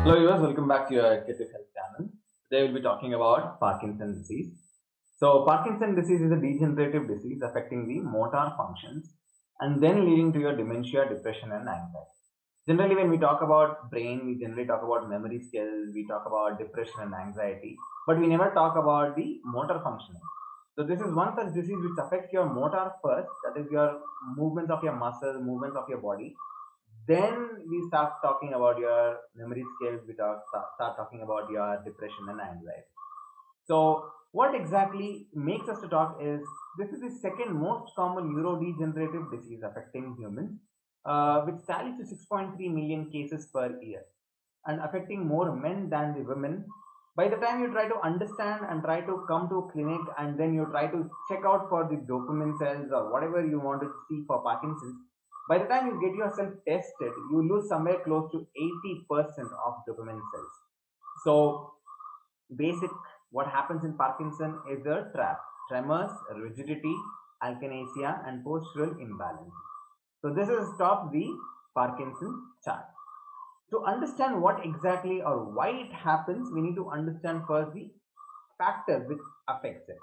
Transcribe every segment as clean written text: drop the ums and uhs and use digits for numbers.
Hello viewers, welcome back to your Creative Health channel. Today we'll be talking about Parkinson's disease. So Parkinson's disease is a degenerative disease affecting the motor functions and then leading to your dementia, depression and anxiety. Generally when we talk about brain, we generally talk about memory skills, we talk about depression and anxiety, but we never talk about the motor functioning. So this is one such disease which affects your motor first, that is your movements of your muscle, movements of your body, then we start talking about your memory skills, we start talking about your depression and anxiety. So what exactly makes us to talk is this is the second most common neurodegenerative disease affecting humans, which tallies to 6.3 million cases per year and affecting more men than the women. By the time you try to understand and try to come to a clinic and then you try to check out for the dopamine cells or whatever you want to see for Parkinson's, by the time you get yourself tested, you lose somewhere close to 80% of dopamine cells. So basic what happens in Parkinson is a trap, tremors, rigidity, akinesia, and postural imbalance. So this is top the Parkinson chart. To understand what exactly or why it happens, we need to understand first the factors which affects it.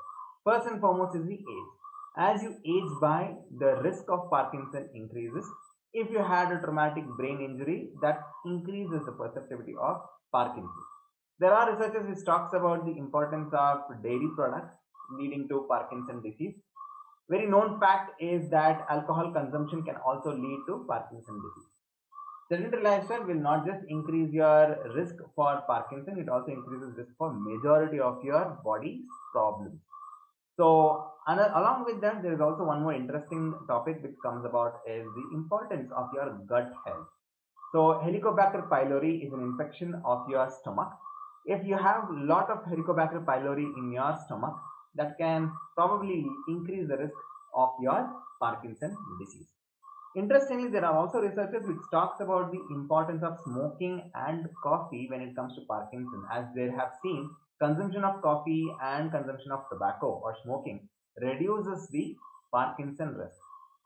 First and foremost is the age. As you age by, the risk of Parkinson increases. If you had a traumatic brain injury, that increases the perceptibility of Parkinson. There are researchers which talks about the importance of dairy products leading to Parkinson disease. Very known fact is that alcohol consumption can also lead to Parkinson disease. Sedentary lifestyle will not just increase your risk for Parkinson, it also increases risk for majority of your body's problems. So, along with that, there is also one more interesting topic which comes about is the importance of your gut health. So, Helicobacter pylori is an infection of your stomach. If you have a lot of Helicobacter pylori in your stomach, that can probably increase the risk of your Parkinson disease. Interestingly, there are also researchers which talks about the importance of smoking and coffee when it comes to Parkinson, as they have seen consumption of coffee and consumption of tobacco or smoking reduces the Parkinson risk.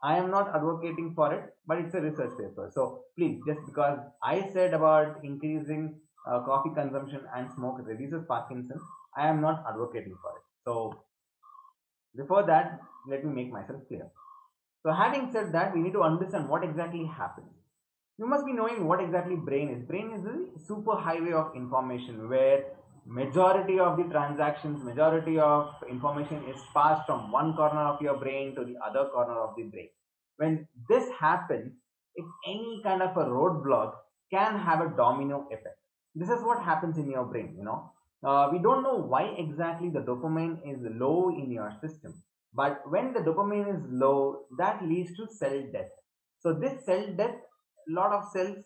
I am not advocating for it, but it's a research paper. So please, just because I said about increasing coffee consumption and smoke reduces Parkinson, I am not advocating for it. So before that, let me make myself clear. So having said that, we need to understand what exactly happens. You must be knowing what exactly brain is. Brain is a super highway of information where majority of the transactions, majority of information is passed from one corner of your brain to the other corner of the brain. When this happens, if any kind of a roadblock can have a domino effect. This is what happens in your brain. We don't know why exactly the dopamine is low in your system, but when the dopamine is low, that leads to cell death. So this cell death, a lot of cells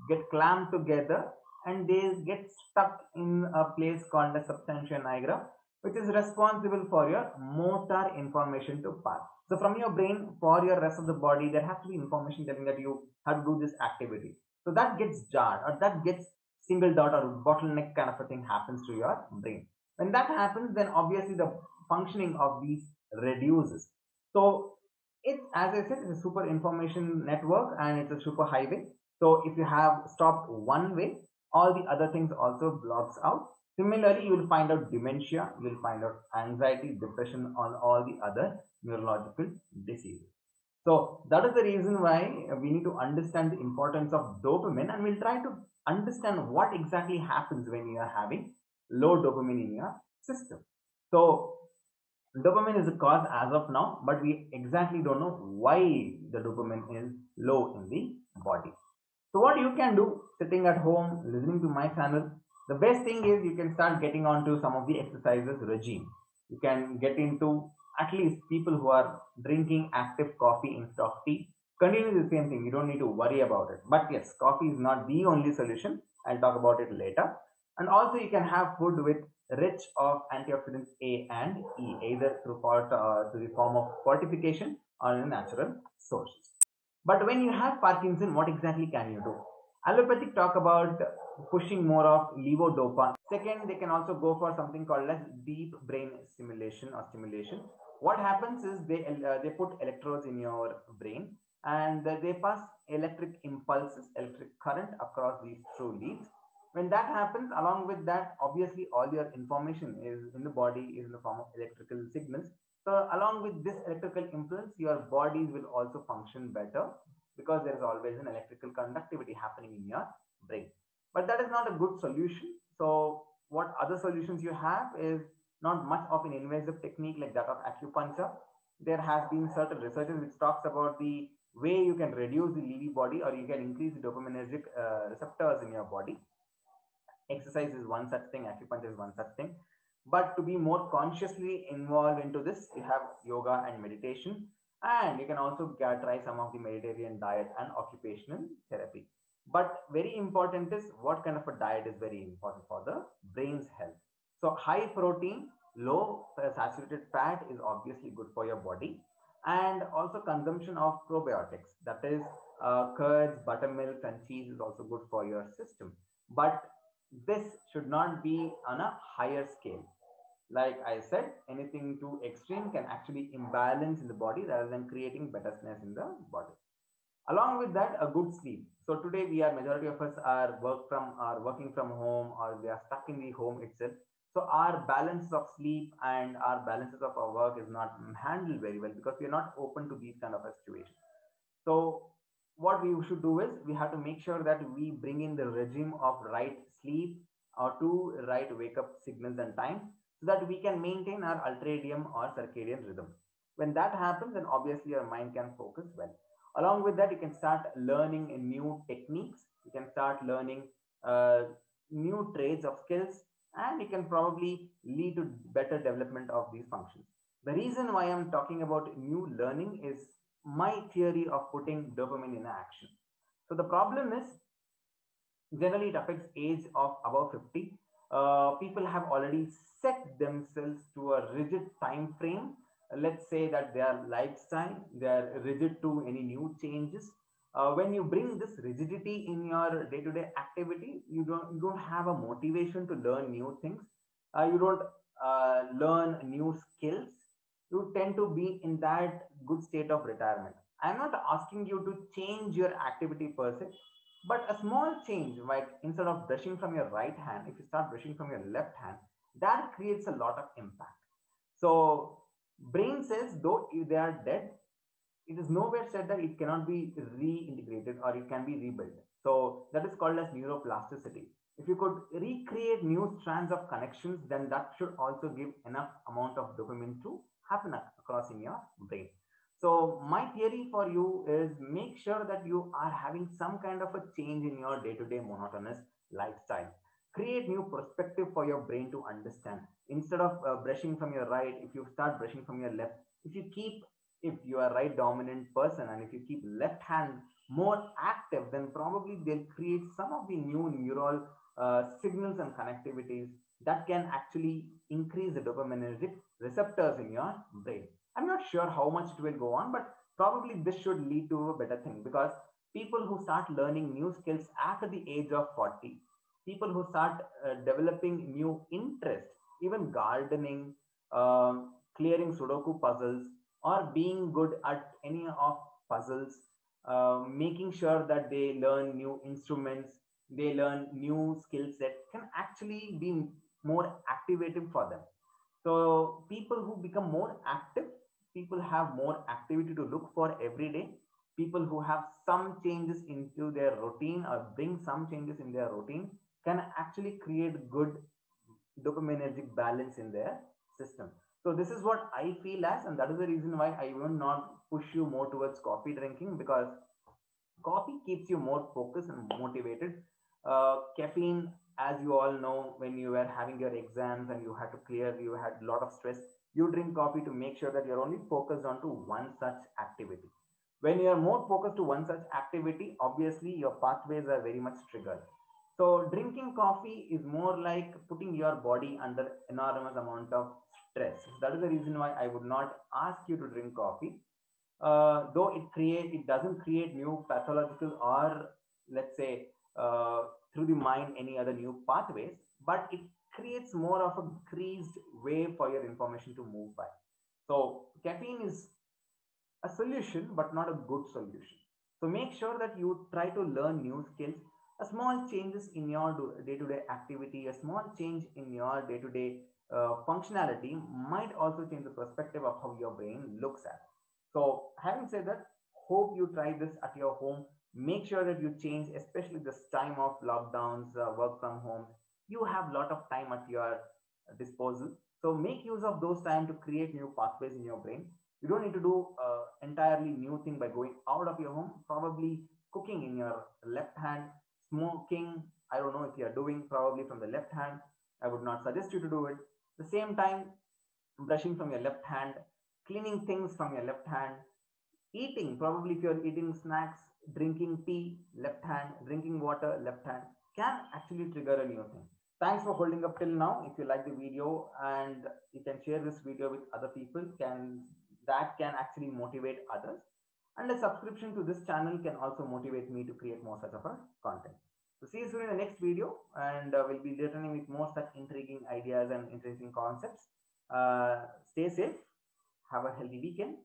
get clamped together and they get stuck in a place called the substantia nigra, which is responsible for your motor information to pass. So from your brain for your rest of the body, there has to be information telling that you have to do this activity. So that gets jarred or that gets singled out or bottleneck kind of a thing happens to your brain. When that happens, then obviously the functioning of these reduces. So it's, as I said, it's a super information network and it's a super highway. So if you have stopped one way, all the other things also blocks out. Similarly, you will find out dementia, you will find out anxiety, depression, on all the other neurological diseases. So that is the reason why we need to understand the importance of dopamine, and we'll try to understand what exactly happens when you are having low dopamine in your system. So dopamine is a cause as of now, but we exactly don't know why the dopamine is low in the body. So what you can do sitting at home listening to my channel, the best thing is you can start getting onto some of the exercises regime. You can get into at least people who are drinking active coffee instead of tea. Continue the same thing. You don't need to worry about it. But yes, coffee is not the only solution. I'll talk about it later. And also you can have food with rich of antioxidants A and E, either through the form of fortification or in natural sources. But when you have Parkinson, what exactly can you do? Allopathic talk about pushing more of levodopa. Second, they can also go for something called as deep brain stimulation or stimulation. What happens is they put electrodes in your brain and they pass electric impulses, electric current across these through leads. When that happens, along with that, obviously all your information is in the body is in the form of electrical signals. So along with this electrical impulse, your bodies will also function better because there is always an electrical conductivity happening in your brain. But that is not a good solution. So what other solutions you have is not much of an invasive technique like that of acupuncture. There has been certain researches which talks about the way you can reduce the lewy body or you can increase the dopaminergic receptors in your body. Exercise is one such thing, acupuncture is one such thing. But to be more consciously involved into this, you have yoga and meditation, and you can also try some of the Mediterranean diet and occupational therapy. But very important is what kind of a diet is very important for the brain's health. So high protein, low saturated fat is obviously good for your body, and also consumption of probiotics, that is curds, buttermilk, and cheese is also good for your system. But this should not be on a higher scale. Like I said, anything too extreme can actually imbalance in the body rather than creating bettersness in the body. Along with that, a good sleep. So today we are majority of us are working from home or we are stuck in the home itself. So our balance of sleep and our balances of our work is not handled very well because we are not open to these kind of a situation. So what we should do is we have to make sure that we bring in the regime of right sleep or to right wake up signals and times so that we can maintain our ultradian or circadian rhythm. When that happens, then obviously your mind can focus well. Along with that, you can start learning new techniques. You can start learning uh, new trades of skills, and you can probably lead to better development of these functions. The reason why I'm talking about new learning is my theory of putting dopamine in action. So the problem is generally it affects age of above 50. People have already set themselves to a rigid time frame. Let's say that their lifestyle, they are rigid to any new changes. When you bring this rigidity in your day-to-day activity, you don't have a motivation to learn new things. You don't learn new skills. You tend to be in that good state of retirement. I'm not asking you to change your activity per se, but a small change, like instead of brushing from your right hand, if you start brushing from your left hand, that creates a lot of impact. So, brain says though if they are dead, it is nowhere said that it cannot be reintegrated or it can be rebuilt. So that is called as neuroplasticity. If you could recreate new strands of connections, then that should also give enough amount of dopamine to happen across in your brain. So my theory for you is make sure that you are having some kind of a change in your day-to-day monotonous lifestyle. Create new perspective for your brain to understand. Instead of brushing from your right, if you start brushing from your left, if you keep if you are right dominant person and if you keep left hand more active, then probably they'll create some of the new neural signals and connectivities that can actually increase the dopaminergic receptors in your brain. I'm not sure how much it will go on, but probably this should lead to a better thing because people who start learning new skills after the age of 40, people who start developing new interests, even gardening, clearing Sudoku puzzles, or being good at any of puzzles, making sure that they learn new instruments, they learn new skill set can actually be more activating for them. So people who become more active, people have more activity to look for every day. People who have some changes into their routine or bring some changes in their routine can actually create good dopaminergic balance in their system. So this is what I feel as, and that is the reason why I will not push you more towards coffee drinking because coffee keeps you more focused and motivated. Caffeine, as you all know, when you were having your exams and you had to clear, you had a lot of stress. You drink coffee to make sure that you're only focused on to one such activity. When you are more focused to one such activity, obviously your pathways are very much triggered. So drinking coffee is more like putting your body under enormous amount of stress. That is the reason why I would not ask you to drink coffee. Though it doesn't create new pathological or let's say through the mind any other new pathways, but it creates more of a creased way for your information to move by. So caffeine is a solution but not a good solution. So make sure that you try to learn new skills. A small changes in your day-to-day activity, a small change in your day-to-day functionality might also change the perspective of how your brain looks at. So having said that, hope you try this at your home. Make sure that you change, especially this time of lockdowns, work from home. You have a lot of time at your disposal. So make use of those time to create new pathways in your brain. You don't need to do entirely new thing by going out of your home. Probably cooking in your left hand, smoking, I don't know if you are doing probably from the left hand. I would not suggest you to do it. The same time, brushing from your left hand, cleaning things from your left hand, eating, probably if you're eating snacks, drinking tea, left hand, drinking water, left hand, can actually trigger a new thing. Thanks for holding up till now. If you like the video, and you can share this video with other people, can actually motivate others. And a subscription to this channel can also motivate me to create more such of a content. So see you soon in the next video, and we'll be returning with more such intriguing ideas and interesting concepts. Stay safe. Have a healthy weekend.